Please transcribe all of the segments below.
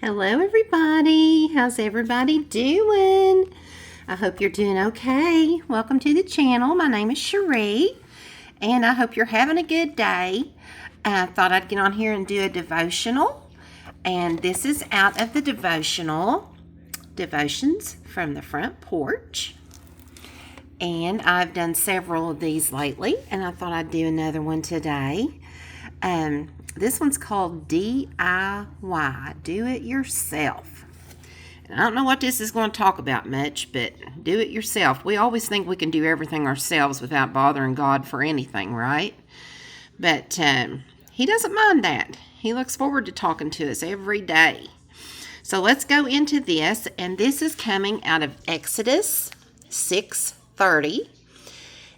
Hello, everybody. How's everybody doing? I hope you're doing okay. Welcome to the channel. My name is Cherie, and I hope you're having a good day. I thought I'd get on here and do a devotional, and this is out of the devotional, Devotions from the Front Porch. And I've done several of these lately, and I thought I'd do another one today. This one's called DIY, do it yourself. And I don't know what this is going to talk about much, but do it yourself. We always think we can do everything ourselves without bothering God for anything, right? But He doesn't mind that. He looks forward to talking to us every day. So let's go into this, and this is coming out of Exodus 6:30.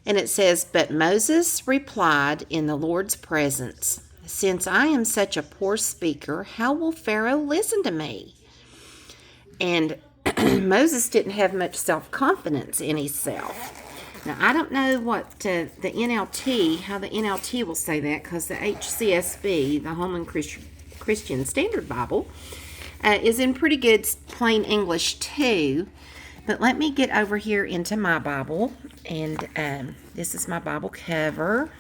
And it says, "But Moses replied in the Lord's presence, 'Since I am such a poor speaker, how will Pharaoh listen to me?'" And Moses didn't have much self-confidence in himself. Now, I don't know what the NLT, how the NLT will say that, because the HCSB, the Holman Christian Standard Bible, is in pretty good plain English too. But let me get over here into my Bible, and this is my Bible cover.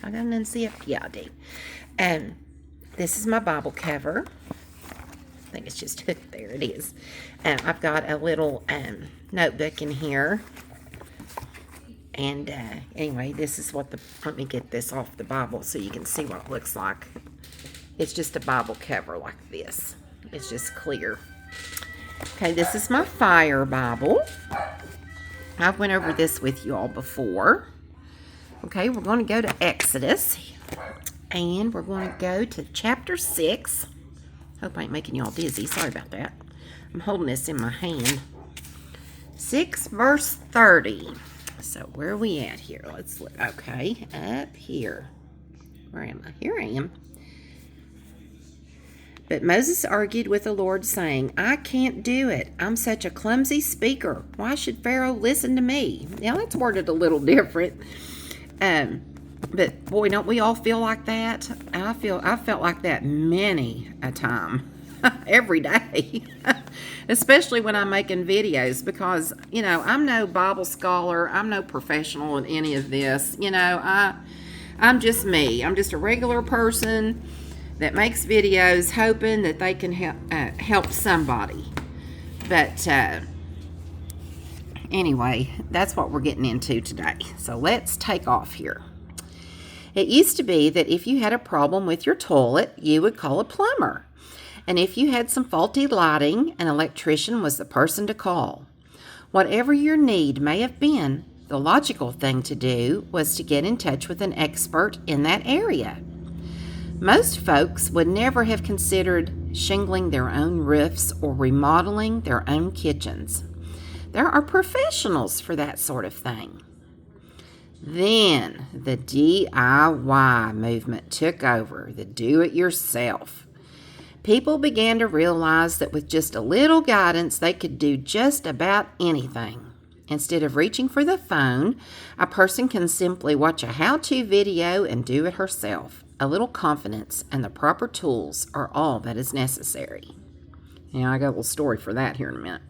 I got an unzip? Yeah, I do. This is my Bible cover. I think it's just, there it is. I've got a little notebook in here. And anyway, this is what let me get this off the Bible so you can see what it looks like. It's just a Bible cover like this. It's just clear. Okay, this is my Fire Bible. I've went over this with you all before. Okay, we're going to go to Exodus, and we're going to go to chapter 6. Hope I ain't making you all dizzy. Sorry about that. I'm holding this in my hand. 6 verse 30. So where are we at here? Let's look. Okay, up here. Where am I? Here I am. "But Moses argued with the Lord, saying, 'I can't do it. I'm such a clumsy speaker. Why should Pharaoh listen to me?'" Now, that's worded a little different. But boy, don't we all feel like that? I felt like that many a time, every day, especially when I'm making videos, because, I'm no Bible scholar. I'm no professional in any of this. I'm just me. I'm just a regular person that makes videos hoping that they can help somebody. But anyway, that's what we're getting into today. So let's take off here. "It used to be that if you had a problem with your toilet, you would call a plumber. And if you had some faulty lighting, an electrician was the person to call. Whatever your need may have been, the logical thing to do was to get in touch with an expert in that area. Most folks would never have considered shingling their own roofs or remodeling their own kitchens. There are professionals for that sort of thing. Then the DIY movement took over, the do-it-yourself. People began to realize that with just a little guidance, they could do just about anything. Instead of reaching for the phone, a person can simply watch a how-to video and do it herself. A little confidence and the proper tools are all that is necessary." Now, I got a little story for that here in a minute.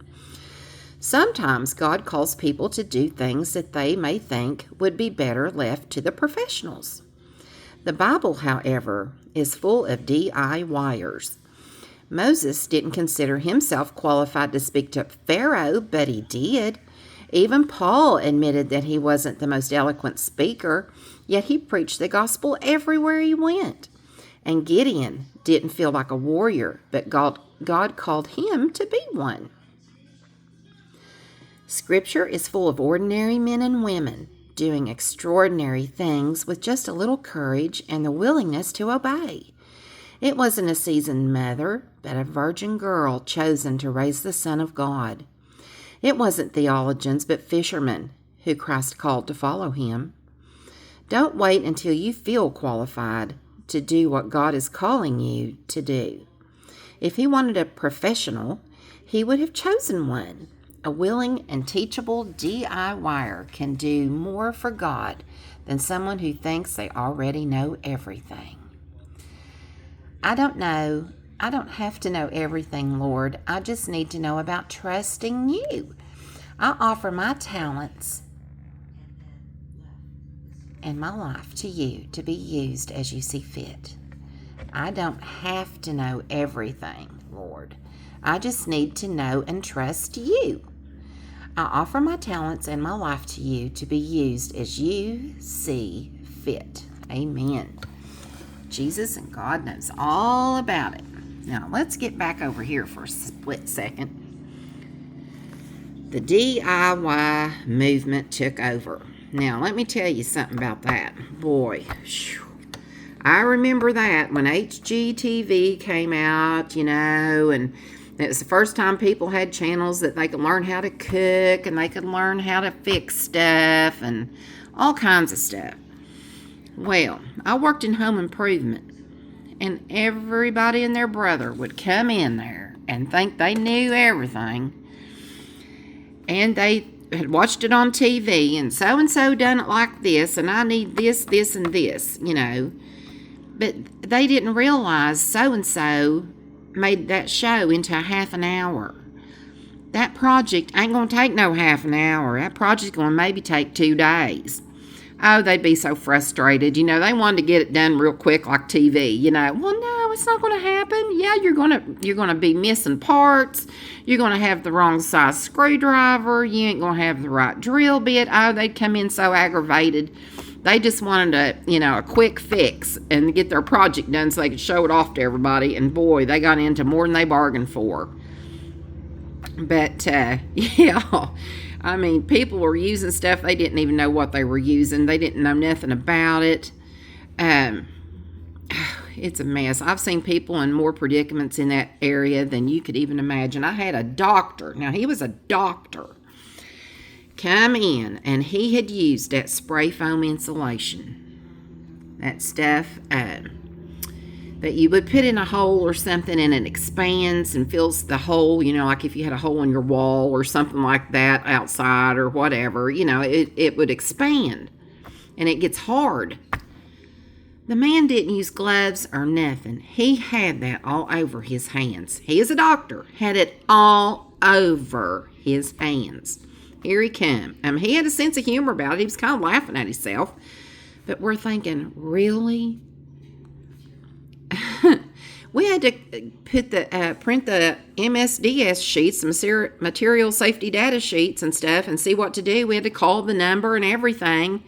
"Sometimes God calls people to do things that they may think would be better left to the professionals. The Bible, however, is full of DIYers. Moses didn't consider himself qualified to speak to Pharaoh, but he did. Even Paul admitted that he wasn't the most eloquent speaker, yet he preached the gospel everywhere he went. And Gideon didn't feel like a warrior, but God called him to be one. Scripture is full of ordinary men and women doing extraordinary things with just a little courage and the willingness to obey. It wasn't a seasoned mother, but a virgin girl chosen to raise the Son of God. It wasn't theologians, but fishermen who Christ called to follow him. Don't wait until you feel qualified to do what God is calling you to do. If he wanted a professional, he would have chosen one. A willing and teachable DIYer can do more for God than someone who thinks they already know everything." I don't know I don't have to know everything, Lord. I just need to know about trusting you. I offer my talents and my life to you to be used as you see fit. I don't have to know everything, Lord. I just need to know and trust you. I offer my talents and my life to you to be used as you see fit. Amen. Jesus and God knows all about it. Now, let's get back over here for a split second. The DIY movement took over. Now, let me tell you something about that. Boy, I remember that when HGTV came out, and it was the first time people had channels that they could learn how to cook and they could learn how to fix stuff and all kinds of stuff. Well, I worked in home improvement, and everybody and their brother would come in there and think they knew everything, and they had watched it on TV, and so done it like this, and I need this, this, and this, But they didn't realize so-and-so made that show into a half an hour. That project ain't going to take no half an hour. That project's going to maybe take 2 days. Oh, they'd be so frustrated. They wanted to get it done real quick like TV. Well, no, it's not going to happen. Yeah, you're going to be missing parts. You're going to have the wrong size screwdriver. You ain't going to have the right drill bit. Oh, they'd come in so aggravated. They just wanted a quick fix and get their project done so they could show it off to everybody. And boy, they got into more than they bargained for. But, yeah, I mean, people were using stuff they didn't even know what they were using. They didn't know nothing about it. It's a mess. I've seen people in more predicaments in that area than you could even imagine. I had a doctor. Now, he was a doctor. Come in, and he had used that spray foam insulation. That stuff that you would put in a hole or something, and it expands and fills the hole, like if you had a hole in your wall or something like that outside or whatever, it would expand, and it gets hard. The man didn't use gloves or nothing. He had that all over his hands. He is a doctor. Had it all over his hands. Here he come. He had a sense of humor about it. He was kind of laughing at himself. But we're thinking, really? We had to print the MSDS sheets, the material safety data sheets and stuff, and see what to do. We had to call the number and everything.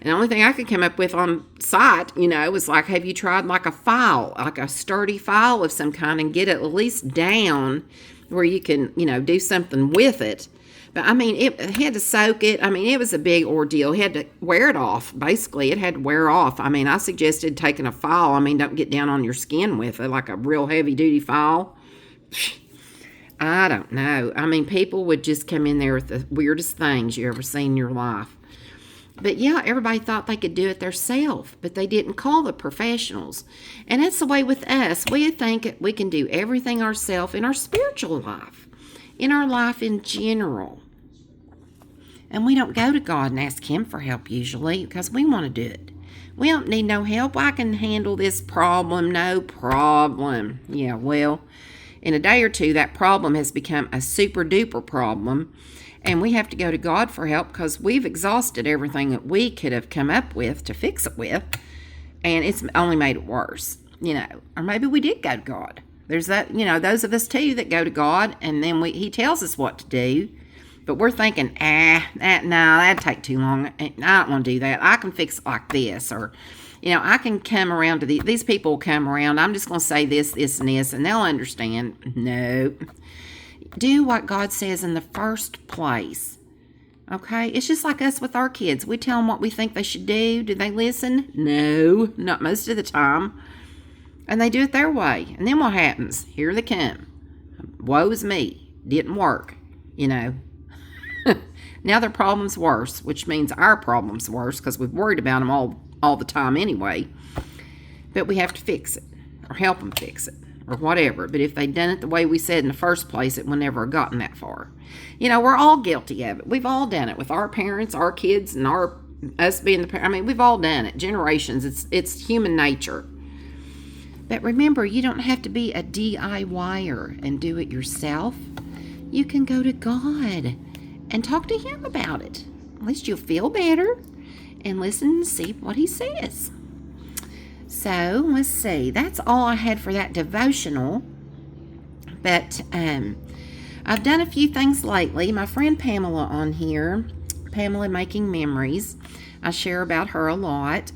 And the only thing I could come up with on site, was like, have you tried like a file, like a sturdy file of some kind, and get it at least down where you can, do something with it. But, it had to soak it. It was a big ordeal. He had to wear it off, basically. It had to wear off. I suggested taking a file. Don't get down on your skin with it, like a real heavy-duty file. I don't know. People would just come in there with the weirdest things you ever seen in your life. But, yeah, everybody thought they could do it themselves, but they didn't call the professionals. And that's the way with us. We think we can do everything ourselves in our spiritual life, in our life in general. And we don't go to God and ask Him for help usually because we want to do it. We don't need no help. I can handle this problem. No problem. Yeah, well, in a day or two, that problem has become a super duper problem. And we have to go to God for help because we've exhausted everything that we could have come up with to fix it with. And it's only made it worse, Or maybe we did go to God. There's that, those of us too that go to God and then He tells us what to do. But we're thinking, that'd take too long. I don't want to do that. I can fix it like this. Or, I can come around to these people will come around. I'm just going to say this, this, and this, and they'll understand. No. Do what God says in the first place. Okay? It's just like us with our kids. We tell them what we think they should do. Do they listen? No. Not most of the time. And they do it their way. And then what happens? Here they come. Woe is me. Didn't work. Now their problem's worse, which means our problem's worse because we've worried about them all the time anyway. But we have to fix it or help them fix it or whatever. But if they'd done it the way we said in the first place, it would never have gotten that far. We're all guilty of it. We've all done it with our parents, our kids, and us being the parents. We've all done it. Generations. It's human nature. But remember, you don't have to be a DIYer and do it yourself. You can go to God and talk to Him about it. At least you'll feel better and listen and see what He says. So, let's see. That's all I had for that devotional. But I've done a few things lately. My friend Pamela on here, Pamela Making Memories, I share about her a lot.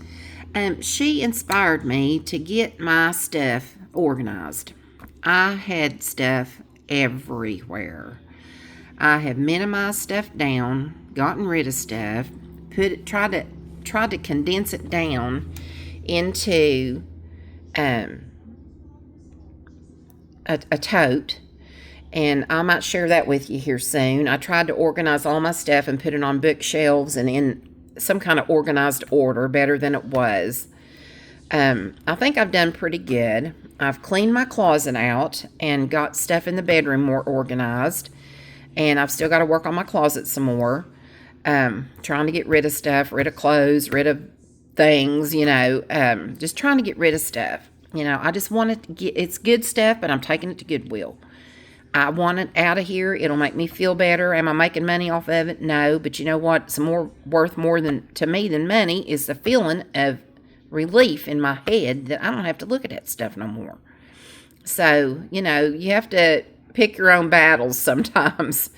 She inspired me to get my stuff organized. I had stuff everywhere. I have minimized stuff down, gotten rid of stuff, tried to condense it down into a tote, and I might share that with you here soon. I tried to organize all my stuff and put it on bookshelves and in some kind of organized order, better than it was. I think I've done pretty good. I've cleaned my closet out and got stuff in the bedroom more organized, and I've still got to work on my closet some more. Trying to get rid of stuff, rid of clothes, rid of things, just trying to get rid of stuff. I just want it to get, it's good stuff, but I'm taking it to Goodwill. I want it out of here. It'll make me feel better. Am I making money off of it? No, but you know what? It's worth more to me than money is the feeling of relief in my head that I don't have to look at that stuff no more. So, you have to pick your own battles sometimes.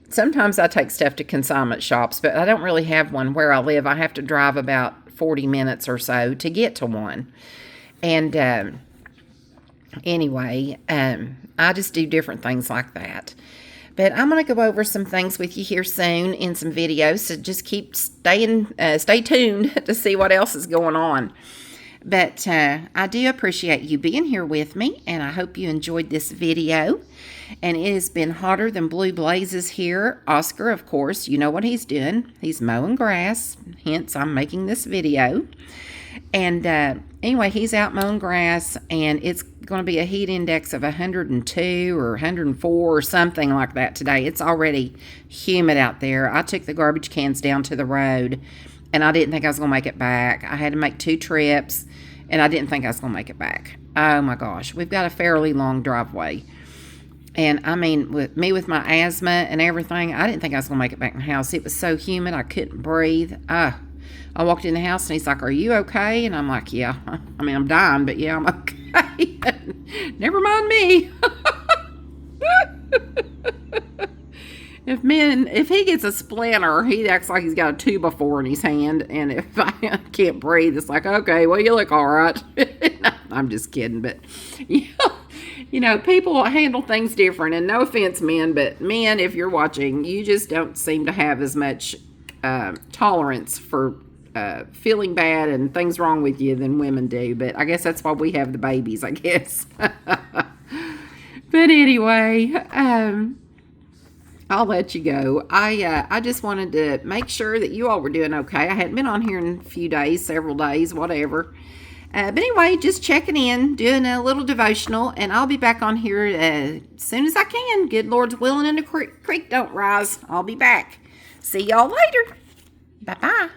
Sometimes I take stuff to consignment shops, but I don't really have one where I live. I have to drive about 40 minutes or so to get to one. And anyway, I just do different things like that. But I'm going to go over some things with you here soon in some videos, so just stay tuned to see what else is going on. But I do appreciate you being here with me, and I hope you enjoyed this video. And it has been hotter than blue blazes here. Oscar, of course, you know what he's doing. He's mowing grass, hence I'm making this video. And anyway, he's out mowing grass, and it's going to be a heat index of 102 or 104 or something like that today. It's already humid out there. I took the garbage cans down to the road, and I didn't think I was going to make it back. I had to make 2 trips, and I didn't think I was going to make it back. Oh my gosh, we've got a fairly long driveway. And I mean, with my asthma and everything, I didn't think I was going to make it back in the house. It was so humid, I couldn't breathe. I walked in the house, and he's like, "Are you okay?" And I'm like, "Yeah." I mean, I'm dying, but yeah, I'm okay. Never mind me. If he gets a splinter, he acts like he's got a 2x4 in his hand. And if I can't breathe, it's like, "Okay, well, you look all right." No, I'm just kidding. But, people handle things different. And no offense, men, but men, if you're watching, you just don't seem to have as much tolerance for feeling bad and things wrong with you than women do. But I guess that's why we have the babies, I guess. But anyway, I'll let you go. I just wanted to make sure that you all were doing okay. I hadn't been on here in a few days, several days, whatever. But anyway, just checking in, doing a little devotional, and I'll be back on here as soon as I can. Good Lord's willing and the creek don't rise. I'll be back. See y'all later. Bye-bye.